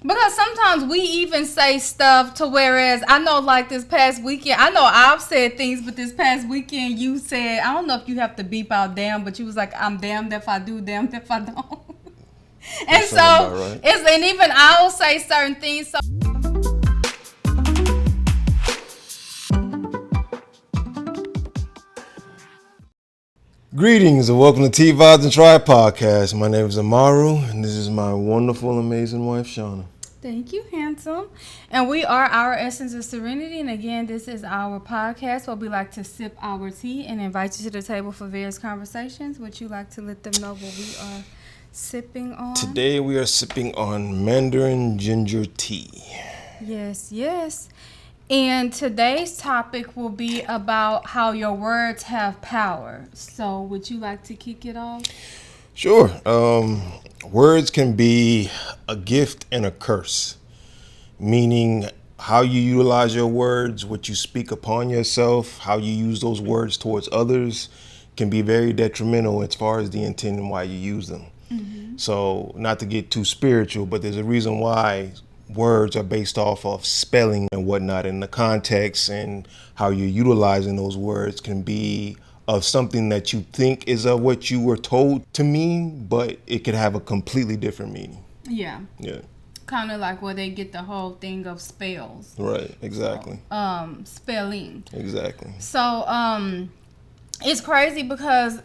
Because sometimes we even say stuff to whereas I know like this past weekend, I know I've said things, but this past weekend you said, I don't know if you have to beep out damn, but you was like, I'm damned if I do, damned if I don't. And That so sound about right. and even I'll say certain things. So Greetings and welcome to Tea Vybz Tribe Podcast. My name is Amaru, and this is my wonderful, amazing wife, Shana. thank you, handsome. And we are Our Essence of Serenity. And again, this is our podcast where we like to sip our tea and invite you to the table for various conversations. Would you like to let them know what we are sipping on? Today we are sipping on Mandarin Ginger Tea. Yes, yes. And today's topic will be about how your words have power. So would you like to kick it off? Sure. Words can be a gift and a curse, meaning how you utilize your words, what you speak upon yourself, how you use those words towards others can be very detrimental as far as the intent and why you use them. So not to get too spiritual, but there's a reason why words are based off of spelling and whatnot, and the context and how you're utilizing those words can be of something that you think is of what you were told to mean, but it could have a completely different meaning. Yeah. Yeah. Kind of like where they get the whole thing of spells. Right. Exactly. Spelling. Exactly. So, it's crazy because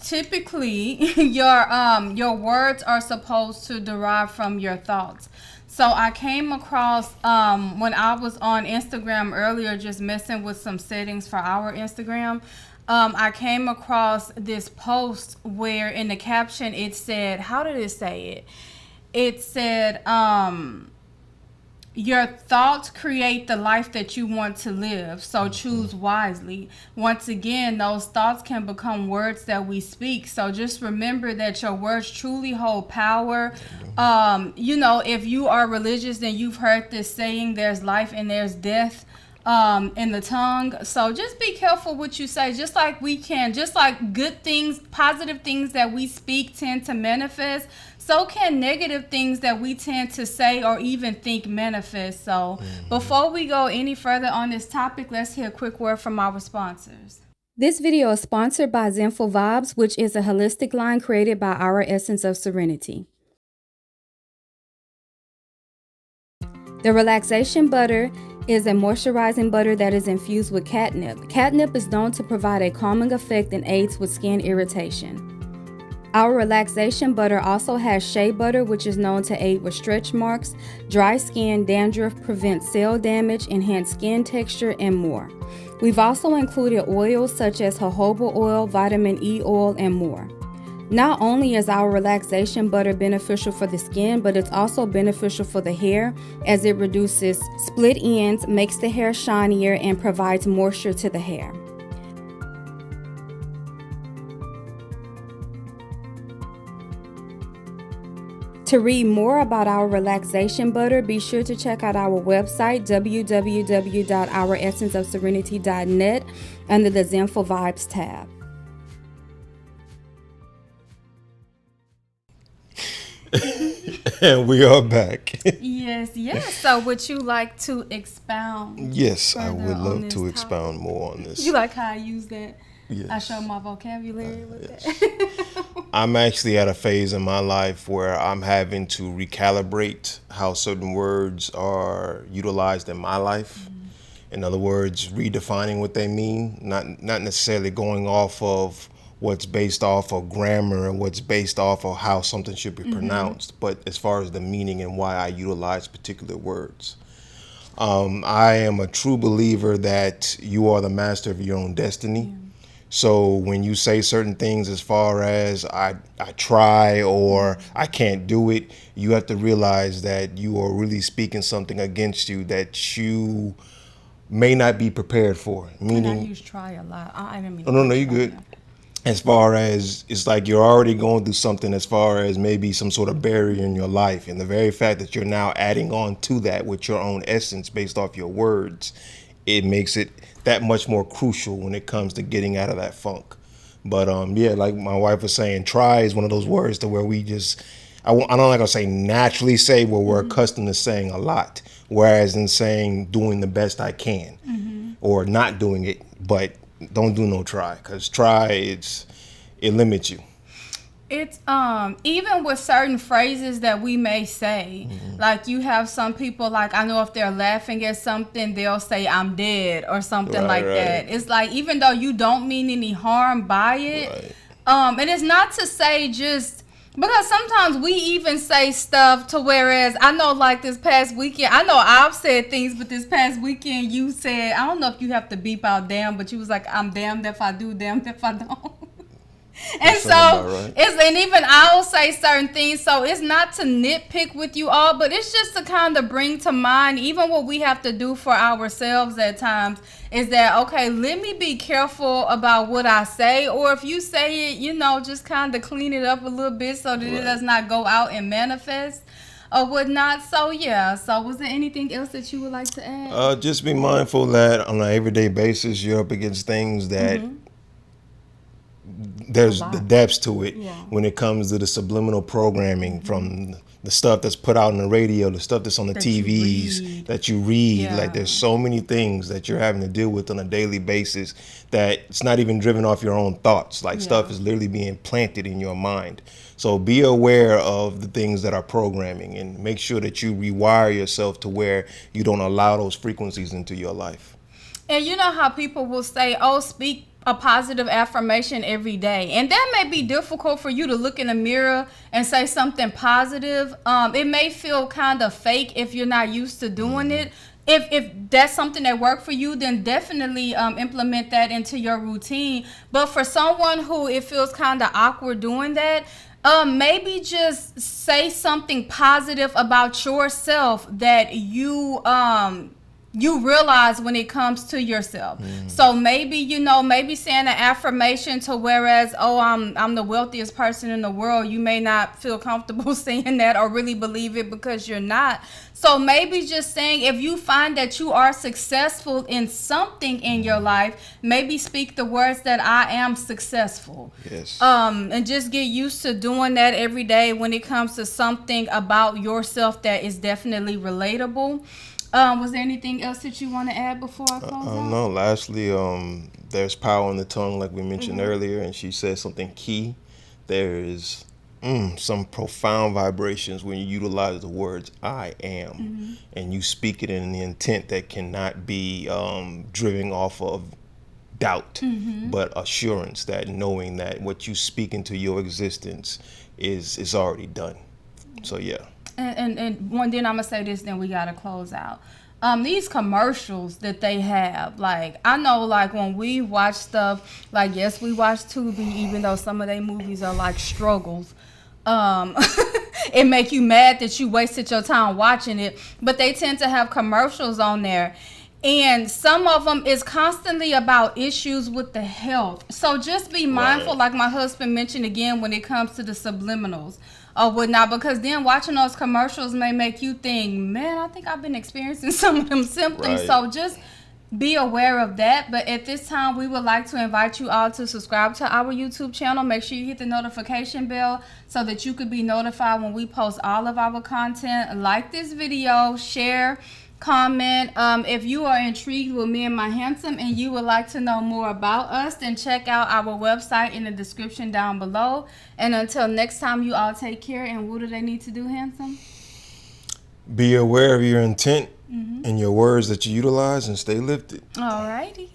typically your words are supposed to derive from your thoughts. So I came across when I was on Instagram earlier, just messing with some settings for our Instagram. I came across this post where in the caption it said, how did it say it? It said, your thoughts create the life that you want to live, so choose wisely. Once again, those thoughts can become words that we speak. So just remember that your words truly hold power. If you are religious, then you've heard this saying, there's life and there's death in the tongue. So just be careful what you say. Just like good things, positive things that we speak tend to manifest, so can negative things that we tend to say or even think manifest. So before we go any further on this topic, let's hear a quick word from our sponsors. This video is sponsored by Tea Vybz, which is a holistic line created by Our Essence of Serenity. The Relaxation butter is a moisturizing butter that is infused with catnip. Catnip is known to provide a calming effect and aids with skin irritation. Our Relaxation butter also has shea butter, which is known to aid with stretch marks, dry skin, dandruff, prevent cell damage, enhance skin texture, and more. We've also included oils such as jojoba oil, vitamin E oil, and more. Not only is our Relaxation butter beneficial for the skin, but it's also beneficial for the hair as it reduces split ends, makes the hair shinier, and provides moisture to the hair. To read more about our Relaxation butter, be sure to check out our website, www.ouressenceofserenity.net, under the Tea Vybz tab. And we are back. Yes. So would you like to expound? Yes, I further would on love this to topic? expound more on this. You like how I use that? Yes. I show my vocabulary with yes. that. I'm actually at a phase in my life where I'm having to recalibrate how certain words are utilized in my life. In other words, redefining what they mean, not necessarily going off of what's based off of grammar and what's based off of how something should be pronounced, but as far as the meaning and why I utilize particular words. I am a true believer that you are the master of your own destiny. So when you say certain things as far as I try or I can't do it, you have to realize that you are really speaking something against you that you may not be prepared for. Meaning, And I use try a lot. I didn't mean. no, you're good. As far as it's like you're already going through something as far as maybe some sort of barrier in your life. And the very fact that you're now adding on to that with your own essence based off your words, it makes it that much more crucial when it comes to getting out of that funk. But like my wife was saying, try is one of those words to where we just, I'm not gonna say naturally say what we're accustomed to saying a lot, whereas in saying doing the best I can, or not doing it, but don't do no try, because it limits you. It's even with certain phrases that we may say, like you have some people, like I know if they're laughing at something, they'll say I'm dead or something like that. It's like, even though you don't mean any harm by it, and it's not to say just because sometimes we even say stuff to, whereas I know like this past weekend, I know I've said things, but this past weekend you said, I don't know if you have to beep out damn, but you was like, I'm damned if I do, damned if I don't. And so and even I'll say certain things, so it's not to nitpick with you all, but it's just to kind of bring to mind even what we have to do for ourselves at times, is that, okay, let me be careful about what I say, or if you say it, you know, just kind of clean it up a little bit so that it does not go out and manifest or whatnot. So yeah, so was there anything else that you would like to add? Just be mindful that on an everyday basis you're up against things that there's the depths to it when it comes to the subliminal programming from the stuff that's put out on the radio, the stuff that's on the TVs that you read. Like there's so many things that you're having to deal with on a daily basis that it's not even driven off your own thoughts. Like stuff is literally being planted in your mind. So be aware of the things that are programming and make sure that you rewire yourself to where you don't allow those frequencies into your life. And you know how people will say, oh, speak a positive affirmation every day, and that may be difficult for you to look in the mirror and say something positive. It may feel kind of fake if you're not used to doing it. If that's something that worked for you, then definitely implement that into your routine. But for someone who it feels kind of awkward doing that, maybe just say something positive about yourself that you realize when it comes to yourself. So maybe, you know, maybe saying an affirmation to, whereas, oh, I'm the wealthiest person in the world, you may not feel comfortable saying that or really believe it because you're not. So maybe just saying, if you find that you are successful in something in your life, maybe speak the words that I am successful. Yes. And just get used to doing that every day when it comes to something about yourself that is definitely relatable. Was there anything else that you want to add before I close out? No, lastly, there's power in the tongue, like we mentioned earlier, and she said something key. There is some profound vibrations when you utilize the words I am, and you speak it in the intent that cannot be driven off of doubt, but assurance, that knowing that what you speak into your existence is already done. So yeah. And one, then I'm gonna say this, then we gotta close out. These commercials that they have, like, I know, like, when we watch stuff, like, yes, we watch Tubi, even though some of their movies are like struggles. It make you mad that you wasted your time watching it, but they tend to have commercials on there, and some of them is constantly about issues with the health. So just be mindful, like my husband mentioned again, when it comes to the subliminals or whatnot, because then watching those commercials may make you think, man, I think I've been experiencing some of them symptoms. So just be aware of that. But at this time, we would like to invite you all to subscribe to our YouTube channel. Make sure you hit the notification bell so that you could be notified when we post all of our content. Like this video, share, comment. If you are intrigued with me and my handsome and you would like to know more about us, then check out our website in the description down below. And until next time, you all take care. And what do they need to do, handsome? Be aware of your intent and your words that you utilize, and stay lifted. All righty.